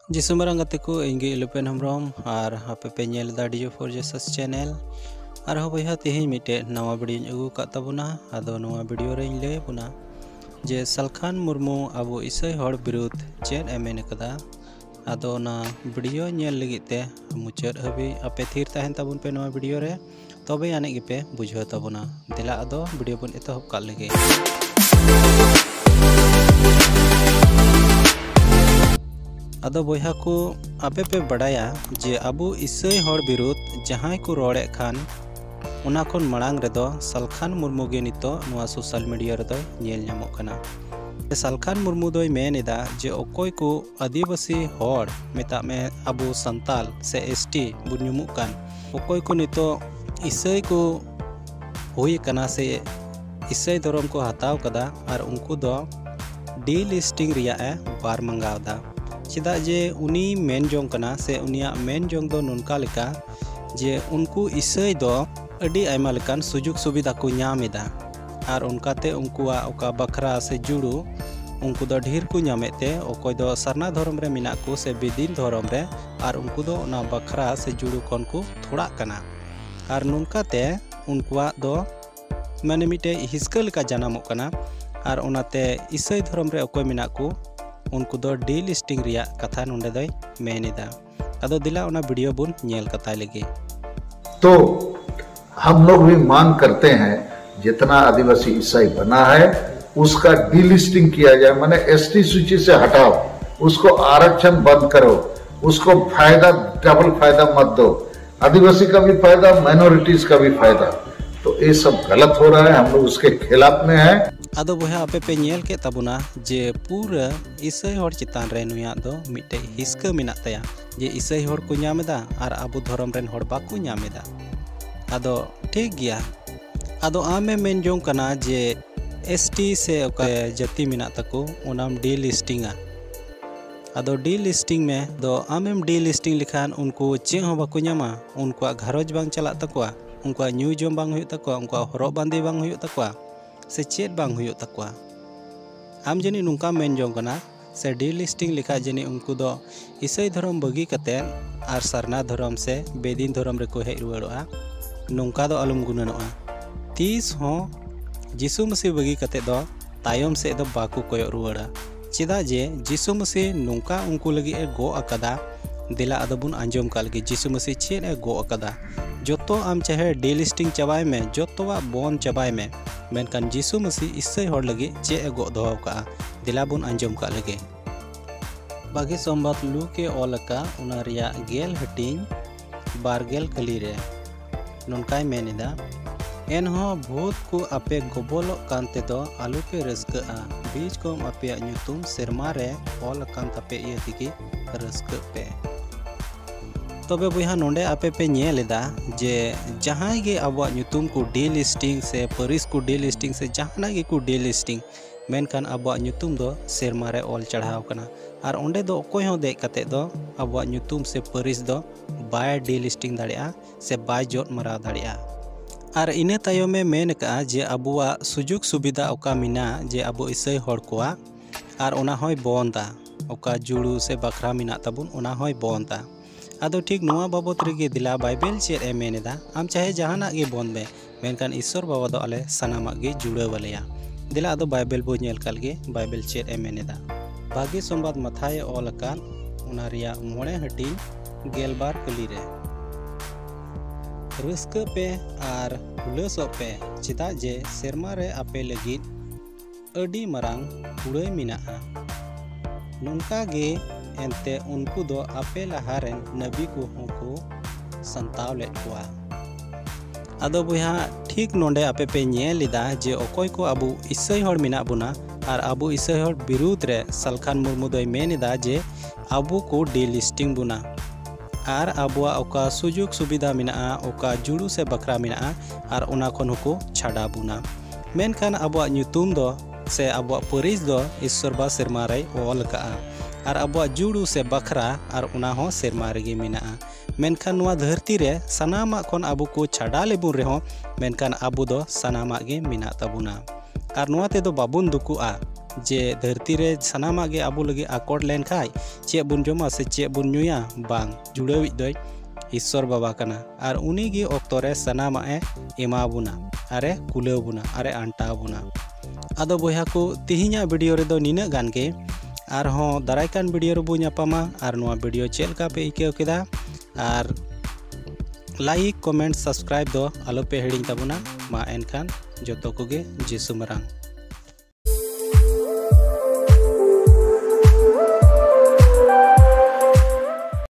जिसुम रंगते को इंगे इलोपेन हमरम और हापे पे नेल दा डीजो फॉर जेसस चैनल और हो भैया तेही मिटे नवा वीडियो अगू का तबुना आदो नवा वीडियो रे ले बुना जे सलखान मुर्मू अबो इसै हर विरुद्ध चेन एमेन कदा आदो ना वीडियो नेल लगिते मुचाद हबी आपे थीर तहन तबुन पे नवा वीडियो रे तबे आने गिपे बुझो तबुना दिला आदो वीडियो बन एतहब का लगे। आदो बया को आपे पे बड़ाया जे अबो इसै हर विरुद्ध जहां को रोड़े खान उना कोन मड़ांग रेदो सलखान मुर्मू गे नितो नुआ सोशल मीडिया रेदो नेल नामोग कना। सलखान मुर्मू दोय मेनेदा जे ओकोय को आदिवासी हर मेता में अबो संताल से एसटी बुन नुमुग कान ओकोय को नितो इसै को होय कना से इसै धर्म को हताव कदा और उनको दो डी लिस्टिंग रिया ए बार मंगावदा चिदा जे उनी मेन जोंग कना से उनिया मेन जोंग दो नुनका लेका जे उनको इसै दो अडी आयमा लेकान सुजुग सुविधा को नामेदा और उनकाते उनकुआ ओका बखरा से जुड़ू उनको दो ढेर को नामेते ओकोय दो सरना धर्म रे मिना को से बेदीन धर्म रे और उनको दो ना बखरा से जुड़ू कोन को थोड़ा कना और नुनकाते उनकुआ दो माने मिटे हिस्का लेका जनामो कना और उनाते इसै धर्म रे ओकोय मिना को उनको दो डी लिस्टिंग रिया कथा नोंडे दय मेनेदा आदो दिला उना वीडियो बुन नेल कथा लगे। तो हम लोग भी मांग करते हैं जितना आदिवासी ईसाई बना है उसका डी लिस्टिंग किया जाए, माने एसटी सूची से हटाओ, उसको आरक्षण बंद करो, उसको फायदा डबल फायदा मत दो, आदिवासी का भी फायदा माइनॉरिटीज का भी फायदा। तो ये सब गलत हो रहा है, हम लोग उसके खिलाफ में है। आदो बया आपे पे नेल के तबुना जे पूरा इसै हर चितान रे नुया दो मिटे हिस्का मिना तया जे इसै हर को नामेदा और अबो धर्म रेन हर बाको नामेदा आदो ठीक गया। आदो आमे मेन जोंग कना जे एसटी से ओका जाति मिना तको ओनाम डी लिस्टिंगा आदो डी लिस्टिंग में दो आमेम डी लिस्टिंग लिखान उनको चे हो बाको नामा, उनको घरज बांग चला तकवा, उनको न्यू जम बांग हुयु तकवा, उनको हरो बांदे बांग हुयु तकवा से चेत बांग हुयु तकवा। आम जनी नुका मेन जोंग कना से डी लिस्टिंग लिखा जनी उनको दो इसै धर्म बगी कते और सरना धर्म से बेदीन धर्म रे को हेज रुवाड़ोआ नुका दो अलम गुननोआ तीस हो जिसु मसीह बगी कते दो तायम से दो बाकू कोयो रुवाड़ा चिदा जे जिसु मसीह नुका उनको लगी ए गो अकदा दिला अदबुन आंजम का लगी जिसु मसीह चेत ए गो अकदा जोतो आम चाहे डी लिस्टिंग चबाय में जोतोवा बोन चबाय में मेनकान जिसु मसीह इसै हर लगी चे ए गो दोहाव का दिला बुन आंजम का लगे। बागी सोमबात लू के ओलका उना रिया गेल हटिंग बारगेल कली रे नोनकाय मेनेदा एनहो भूत को आपे गोबोलो कांते दो आलू पे रस्का बीज को आपे नुतुम सेरमा रे ओल कान तापे ये दिगी रस्का पे तबे बुहा नोंडे आपे पे नेलेदा जे जहां गे आबो नुतुम को डी लिस्टिंग से परिस को डी लिस्टिंग से जहाना गे को डी लिस्टिंग मेनकान आबो नुतुम दो सेरमा रे ओल चढ़ाव कना और ओंडे दो ओकोय हो देख कते दो आबो नुतुम से परिस दो बाय डी लिस्टिंग दाड़िया से बाय जोत मराव दाड़िया और इने तायमे मेन का जे अबुआ सुजुग सुविधा ओका मिना जे अबो इसै हर कोआ और ओना होय बंदा ओका जुड़ू से बखरा मिना तबुन ओना होय बंदा आदो ठीक नुआ बाबत रेगे दिला बाइबल चेत ए मेनेदा आम चाहे जहाना गे बंद में मेनकान ईश्वर बाबा दो आले सनामा गे जुड़ा वालेया दिला आदो बाइबल बो नेल काल गे बाइबल चेत ए मेनेदा भागी संबाद मथाय ओल अकान उना रिया मोड़े हटी गेलबार कली रे रस्का पे और हुलसो पे चिदा जे सेरमा रे आपे लगी अडी मरांग उड़ाई मिना नुनका गे एनते उनको दो आपे लहारेन नबी को होको संताव लेट कोआ आदो बुहा ठीक नोंडे आपे पे नेलिदा जे ओकोय को अबु इसै हर मिना बुना और अबु इसै हर विरुद्ध रे सलखान मुर्मू दोय मेनेदा जे अबु को डी लिस्टिंग बुना और अबुआ ओका सुजुग सुविधा मिना ओका जुड़ू से बकरा मिना और उना खन होको छाड़ा बुना मेनखान अबुआ नुतुम दो से अबुआ परिस दो ईश्वर बा सेरमा रे ओल का और अबुआ जुड़ू से बखरा और उना हो सेरमा रेगे मिना मेनखान नुआ धरती रे सनामा खन अबु को छाड़ा लेबुन रेहो मेनखान अबु दो सनामा गे मिना तबुना और नुआ ते दो बाबुन दुकुआ जे धरती रे सनामा गे आबो लगे आकड़ लेन खाय चे बुन जमा से चे बुन नुया बांग जुड़ावी दोय ईश्वर बाबा कना और उनी गे ऑक्तो रे सनामा ए एमा बुना अरे कुलाव बुना अरे अंटा बुना। आदो बोया को तिहिኛ वीडियो रे दो निना गान गे आर हों दारायकान वीडियो रे बो ᱧᱟᱯᱟᱢᱟ आर नोआ वीडियो चेल का पे इकेव केदा आर लाइक कमेंट सब्सक्राइब दो आलो पे हिड़िñ ताबुना मा एनखान जतो कोगे जिसु मरांग।